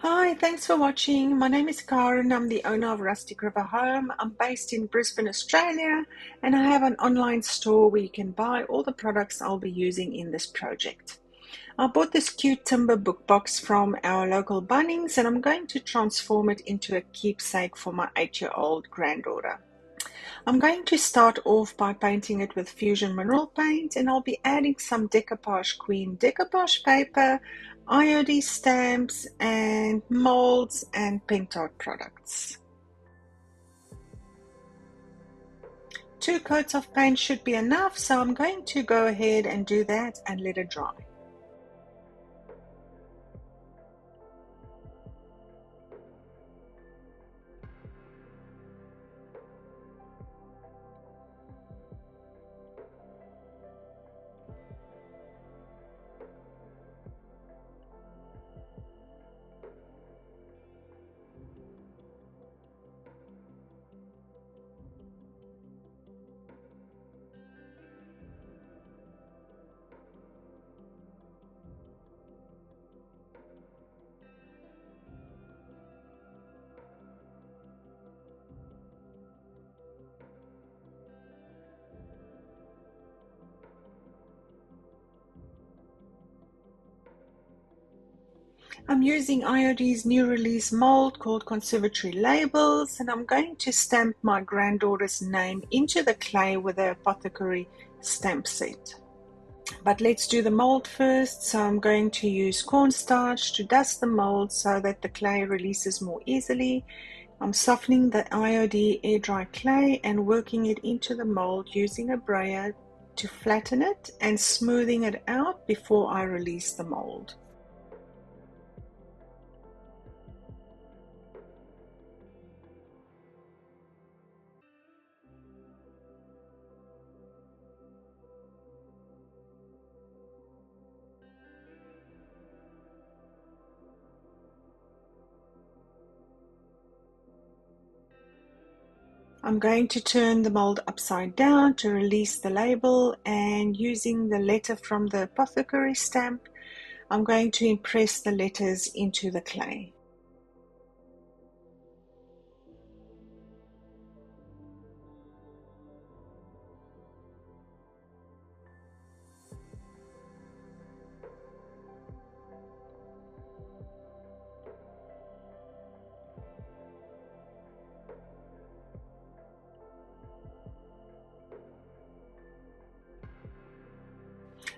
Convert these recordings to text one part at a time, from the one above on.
Hi, thanks for watching. My name is Karen. I'm the owner of Rustic River Home. I'm based in Brisbane, Australia, and I have an online store where you can buy all the products I'll be using in this project. I bought this cute timber book box from our local Bunnings, and I'm going to transform it into a keepsake for my 8-year-old granddaughter. I'm going to start off by painting it with Fusion Mineral Paint, and I'll be adding some Decoupage Queen decoupage paper, IOD stamps, and molds and Pentart products. 2 coats of paint should be enough, so I'm going to go ahead and do that and let it dry. I'm using IOD's new release mold called Conservatory Labels, and I'm going to stamp my granddaughter's name into the clay with the Apothecary stamp set. But let's do the mold first. So I'm going to use cornstarch to dust the mold so that the clay releases more easily. I'm softening the IOD air dry clay and working it into the mold using a brayer to flatten it and smoothing it out before I release the mold. I'm going to turn the mold upside down to release the label, and using the letter from the apothecary stamp, I'm going to impress the letters into the clay.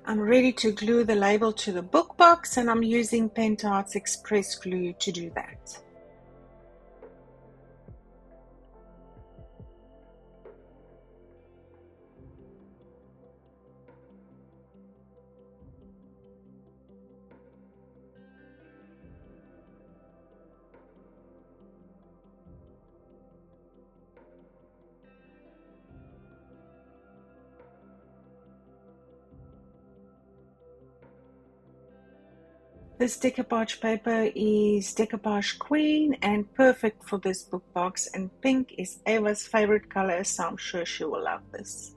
I'm ready to glue the label to the book box, and I'm using Pentart's Express Glue to do that. This decoupage paper is Decoupage Queen and perfect for this book box, and pink is Ava's favorite color, so I'm sure she will love this.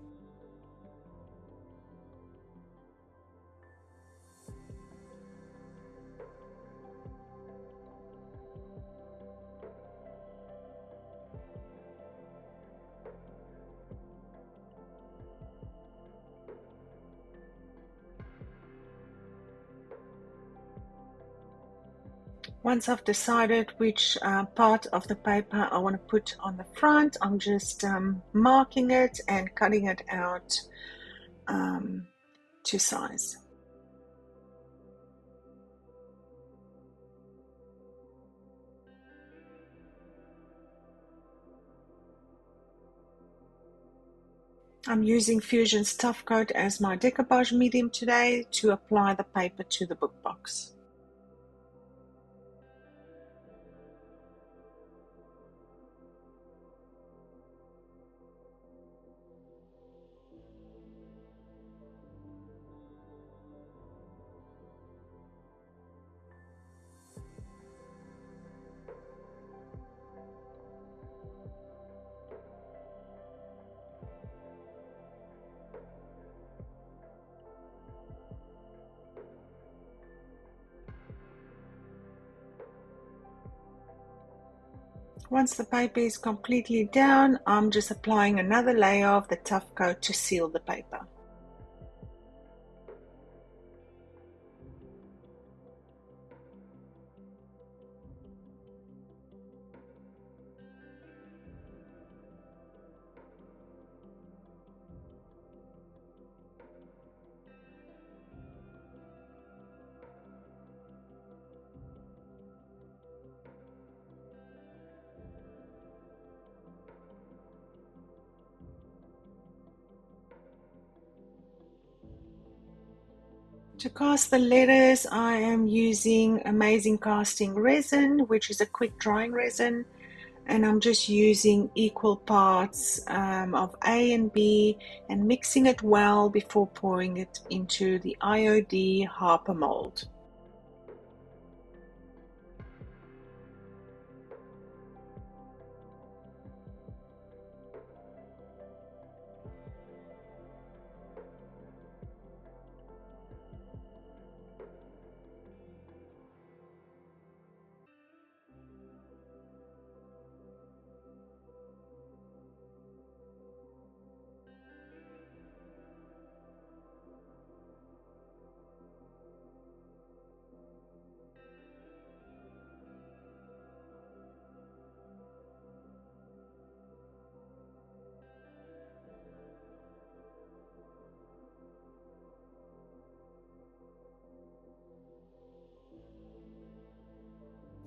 Once I've decided which part of the paper I want to put on the front, I'm just marking it and cutting it out to size. I'm using Fusion's Tough Coat as my decoupage medium today to apply the paper to the book box. Once the paper is completely down, I'm just applying another layer of the tough coat to seal the paper. To cast the letters, I am using Amazing Casting resin, which is a quick drying resin, and I'm just using equal parts of A and B and mixing it well before pouring it into the IOD Harper mold.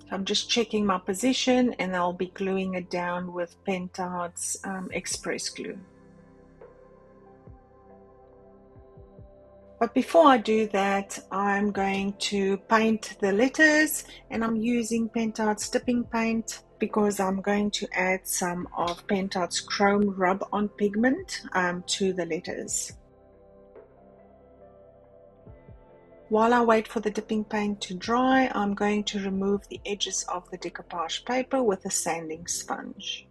I'm just checking my position and I'll be gluing it down with Pentart's Express Glue. But before I do that, I'm going to paint the letters, and I'm using Pentart's Dipping paint because I'm going to add some of Pentart's Chrome Rub-on Pigment to the letters. While I wait for the dipping paint to dry, I'm going to remove the edges of the decoupage paper with a sanding sponge.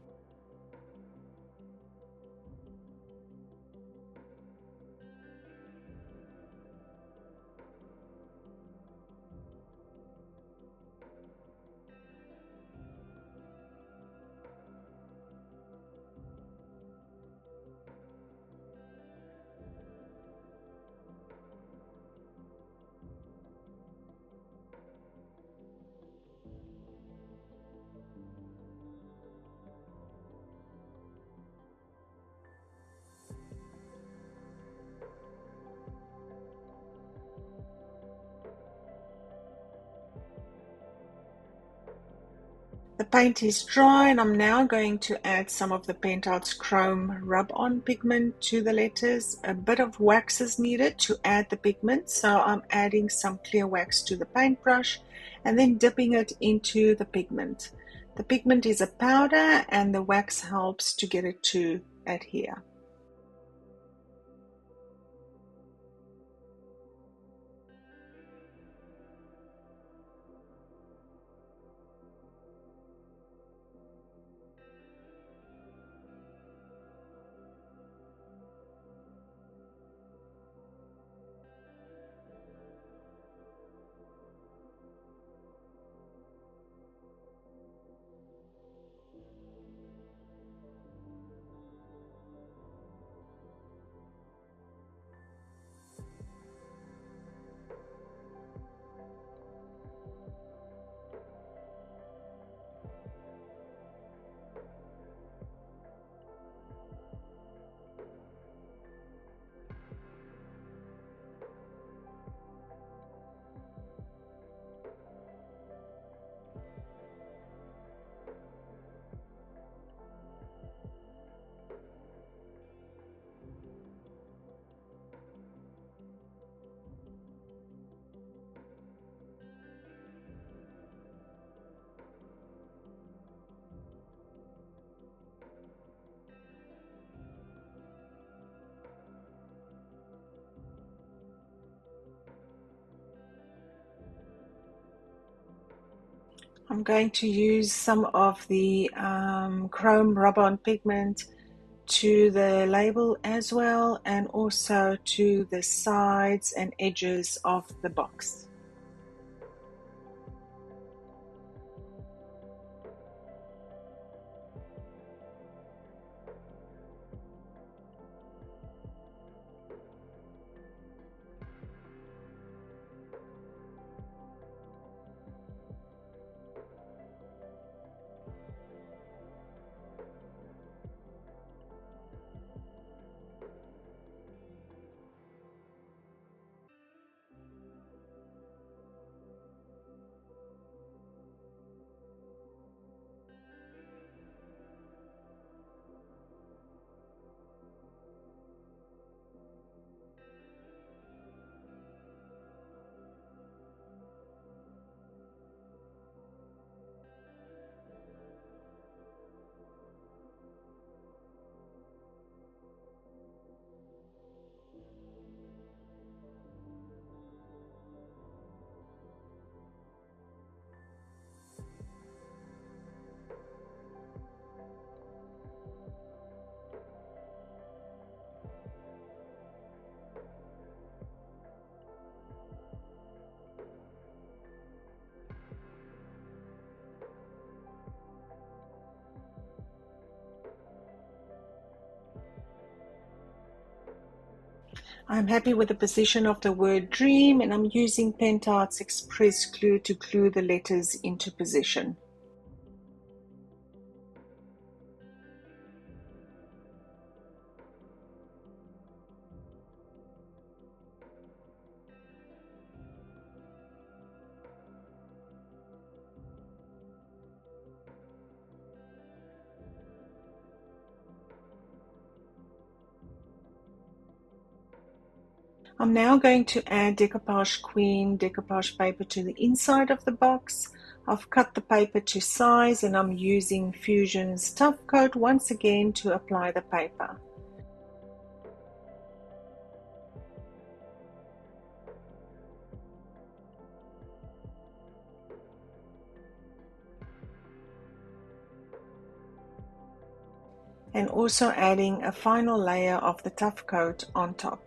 The paint is dry and I'm now going to add some of the Pentart's Chrome Rub-on Pigment to the letters. A bit of wax is needed to add the pigment, so I'm adding some clear wax to the paintbrush and then dipping it into the pigment. The pigment is a powder and the wax helps to get it to adhere. I'm going to use some of the Chrome Rub-on Pigment to the label as well, and also to the sides and edges of the box. I'm happy with the position of the word dream, and I'm using Pentart's Express glue to glue the letters into position. I'm now going to add Decoupage Queen decoupage paper to the inside of the box. I've cut the paper to size and I'm using Fusion's Tough Coat once again to apply the paper. And also adding a final layer of the Tough Coat on top.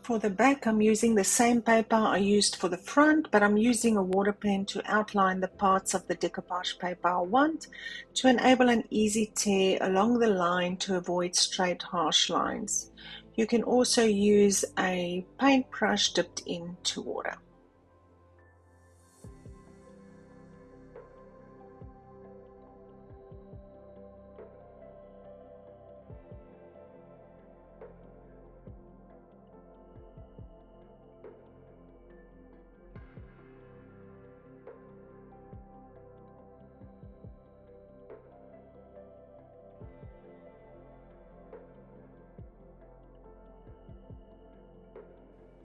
For the back, I'm using the same paper I used for the front, but I'm using a water pen to outline the parts of the decoupage paper I want to enable an easy tear along the line to avoid straight, harsh lines. You can also use a paintbrush dipped into water.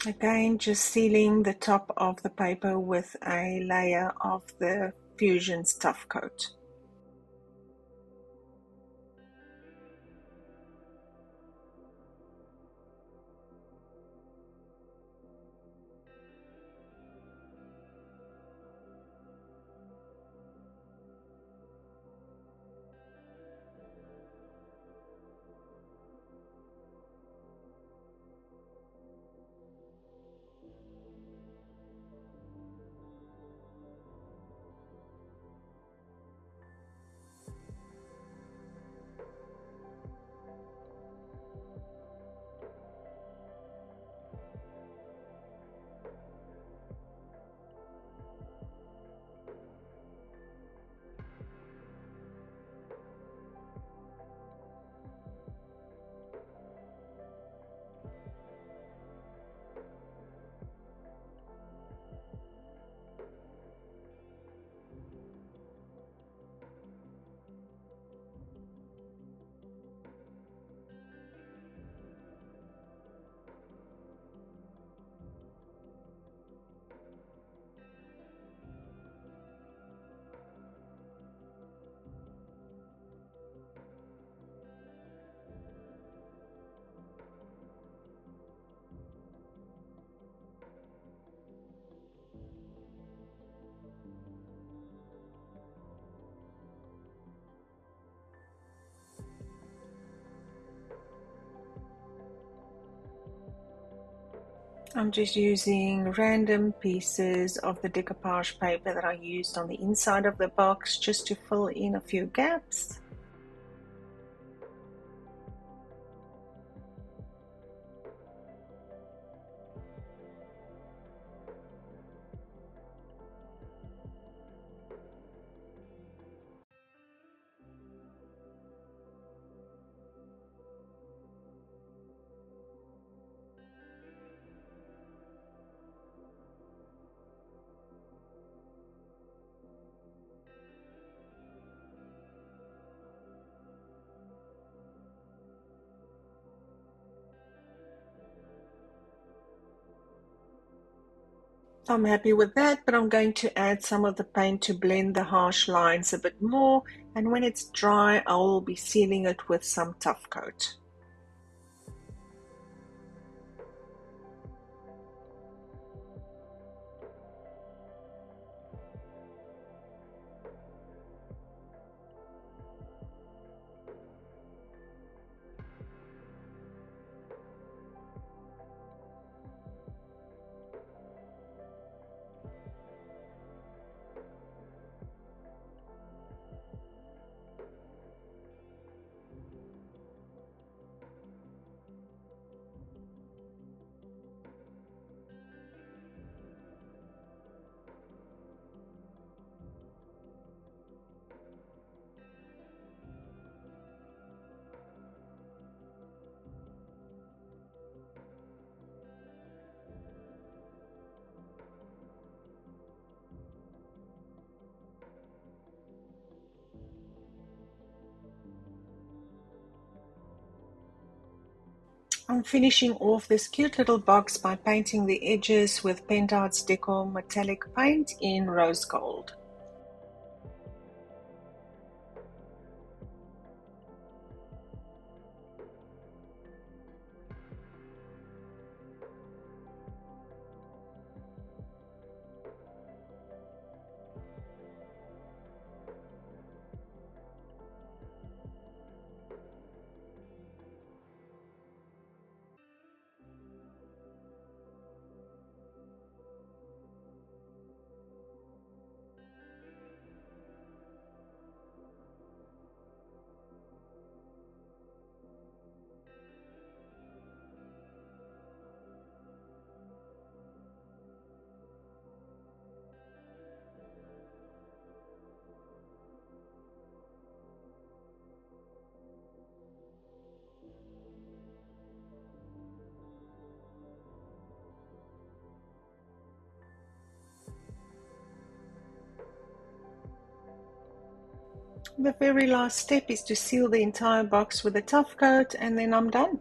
Again, just sealing the top of the paper with a layer of the Fusion's Tough Coat. I'm just using random pieces of the decoupage paper that I used on the inside of the box just to fill in a few gaps. I'm happy with that, but I'm going to add some of the paint to blend the harsh lines a bit more, and when it's dry I will be sealing it with some Tough Coat. I'm finishing off this cute little box by painting the edges with Pentart's Dekor Metallic Paint in rose gold. The very last step is to seal the entire box with a Tough Coat, and then I'm done.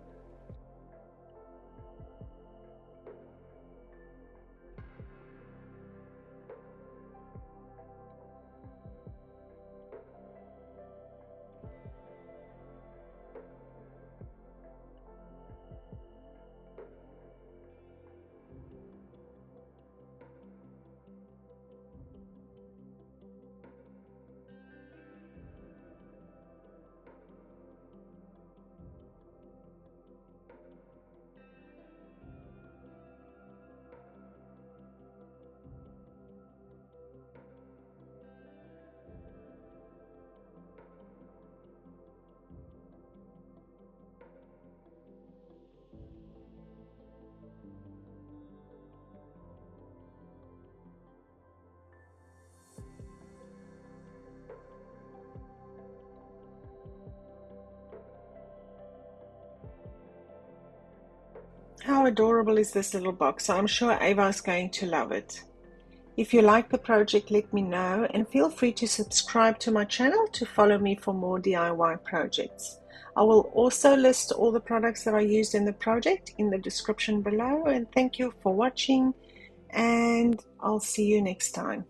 How adorable is this little box? I'm sure Ava is going to love it. If you like the project, let me know, and feel free to subscribe to my channel to follow me for more DIY projects. I will also list all the products that I used in the project in the description below, and thank you for watching, and I'll see you next time.